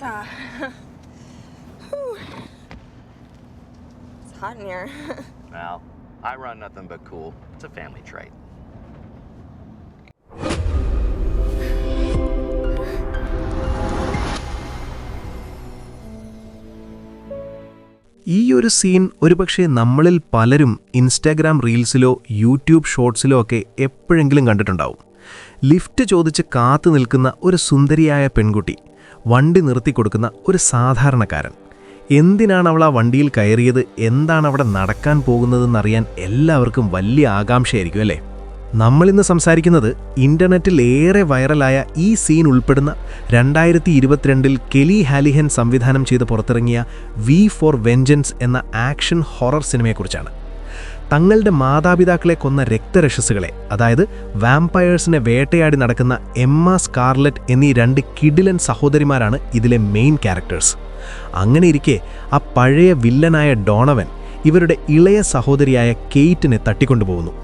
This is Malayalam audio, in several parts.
It's hot in here. Well, I run nothing but cool. It's a family trait. ഈ ഒരു സീൻ ഒരുപക്ഷെ നമ്മളിൽ പലരും ഇൻസ്റ്റാഗ്രാം റീൽസിലോ യൂട്യൂബ് ഷോർട്സിലോ ഒക്കെ എപ്പോഴെങ്കിലും കണ്ടിട്ടുണ്ടാവും. ലിഫ്റ്റ് ചോദിച്ച് കാത്തു നിൽക്കുന്ന ഒരു സുന്ദരിയായ പെൺകുട്ടി, വണ്ടി നിർത്തിക്കൊടുക്കുന്ന ഒരു സാധാരണക്കാരൻ. എന്തിനാണ് അവൾ ആ വണ്ടിയിൽ കയറിയത്, എന്താണ് അവിടെ നടക്കാൻ പോകുന്നതെന്നറിയാൻ എല്ലാവർക്കും വലിയ ആകാംക്ഷയായിരിക്കും അല്ലേ? നമ്മളിന്ന് സംസാരിക്കുന്നത് ഇന്റർനെറ്റിൽ ഏറെ വൈറലായ ഈ സീൻ ഉൾപ്പെടുന്ന 2022 കെലി ഹാലിഹൻ സംവിധാനം ചെയ്ത് പുറത്തിറങ്ങിയ വി ഫോർ വെഞ്ചൻസ് എന്ന ആക്ഷൻ ഹൊറർ സിനിമയെക്കുറിച്ചാണ്. തങ്ങളുടെ മാതാപിതാക്കളെ കൊന്ന രക്തരക്ഷസുകളെ, അതായത് വാമ്പയേഴ്സിനെ വേട്ടയാടി നടക്കുന്ന എമ്മ സ്കാർലറ്റ് എന്നീ 2 കിടിലൻ സഹോദരിമാരാണ് ഇതിലെ മെയിൻ ക്യാരക്ടേഴ്സ്. അങ്ങനെയിരിക്കെ ആ പഴയ വില്ലനായ ഡോണവൻ ഇവരുടെ ഇളയ സഹോദരിയായ കെയ്റ്റിനെ തട്ടിക്കൊണ്ടുപോകുന്നു.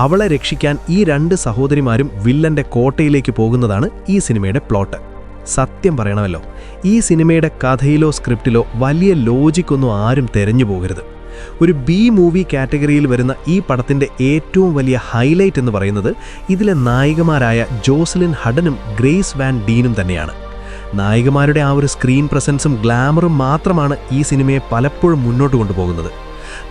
അവളെ രക്ഷിക്കാൻ ഈ 2 സഹോദരിമാരും വില്ലന്റെ കോട്ടയിലേക്ക് പോകുന്നതാണ് ഈ സിനിമയുടെ പ്ലോട്ട്. സത്യം പറയണമല്ലോ, ഈ സിനിമയുടെ കഥയിലോ സ്ക്രിപ്റ്റിലോ വലിയ ലോജിക്കൊന്നും ആരും തെരഞ്ഞു പോകരുത്. ഒരു ബി മൂവി കാറ്റഗറിയിൽ വരുന്ന ഈ പടത്തിൻ്റെ ഏറ്റവും വലിയ ഹൈലൈറ്റ് എന്ന് പറയുന്നത് ഇതിലെ നായികമാരായ ജോസലിൻ ഹഡനും ഗ്രേസ് വാൻ ഡീനും തന്നെയാണ്. നായികമാരുടെ ആ ഒരു സ്ക്രീൻ പ്രസൻസും ഗ്ലാമറും മാത്രമാണ് ഈ സിനിമയെ പലപ്പോഴും മുന്നോട്ട് കൊണ്ടുപോകുന്നത്.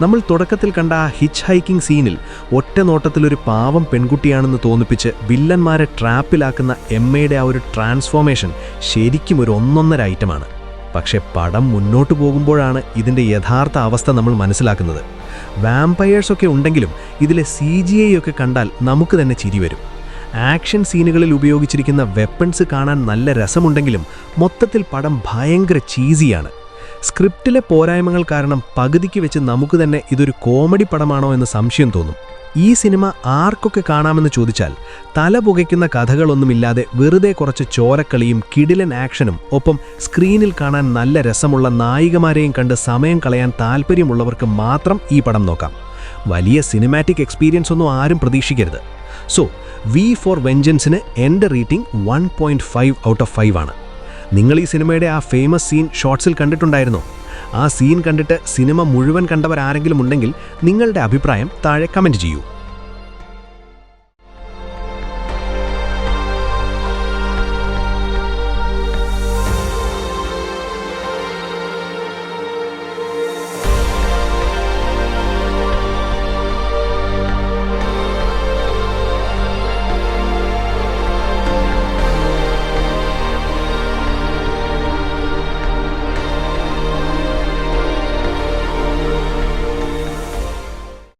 നമ്മൾ തുടക്കത്തിൽ കണ്ട ആ ഹിച്ച് ഹൈക്കിംഗ് സീനിൽ ഒറ്റ നോട്ടത്തിലൊരു പാവം പെൺകുട്ടിയാണെന്ന് തോന്നിപ്പിച്ച് വില്ലന്മാരെ ട്രാപ്പിലാക്കുന്ന എമ്മയുടെ ആ ഒരു ട്രാൻസ്ഫോർമേഷൻ ശരിക്കും ഒരു ഒന്നൊന്നര ഐറ്റമാണ്. പക്ഷേ പടം മുന്നോട്ട് പോകുമ്പോഴാണ് ഇതിൻ്റെ യഥാർത്ഥ അവസ്ഥ നമ്മൾ മനസ്സിലാക്കുന്നത്. വാമ്പയേഴ്സൊക്കെ ഉണ്ടെങ്കിലും ഇതിലെ CGI ഒക്കെ കണ്ടാൽ നമുക്ക് തന്നെ ചിരി വരും. ആക്ഷൻ സീനുകളിൽ ഉപയോഗിച്ചിരിക്കുന്ന വെപ്പൺസ് കാണാൻ നല്ല രസമുണ്ടെങ്കിലും മൊത്തത്തിൽ പടം ഭയങ്കര ചീസിയാണ്. സ്ക്രിപ്റ്റിലെ പോരായ്മകൾ കാരണം പകുതിക്ക് വെച്ച് നമുക്ക് തന്നെ ഇതൊരു കോമഡി പടമാണോ എന്ന് സംശയം തോന്നും. ഈ സിനിമ ആർക്കൊക്കെ കാണാമെന്ന് ചോദിച്ചാൽ തല പുകയ്ക്കുന്ന കഥകളൊന്നുമില്ലാതെ വെറുതെ കുറച്ച് ചോരക്കളിയും കിടിലൻ ആക്ഷനും ഒപ്പം സ്ക്രീനിൽ കാണാൻ നല്ല രസമുള്ള നായികമാരെയും കണ്ട് സമയം കളയാൻ താല്പര്യമുള്ളവർക്ക് മാത്രം ഈ പടം നോക്കാം. വലിയ സിനിമാറ്റിക് എക്സ്പീരിയൻസ് ഒന്നും ആരും പ്രതീക്ഷിക്കരുത്. സോ വി ഫോർ വെഞ്ചൻസിന് എൻ്റെ റേറ്റിംഗ് 1.5 ഔട്ട് ഓഫ് 5 ആണ്. നിങ്ങൾ ഈ സിനിമയുടെ ആ ഫേമസ് സീൻ ഷോർട്സിൽ കണ്ടിട്ടുണ്ടായിരുന്നോ? ആ സീൻ കണ്ടിട്ട് സിനിമ മുഴുവൻ കണ്ടവരാരെങ്കിലും ഉണ്ടെങ്കിൽ നിങ്ങളുടെ അഭിപ്രായം താഴെ കമൻറ്റ് ചെയ്യൂ.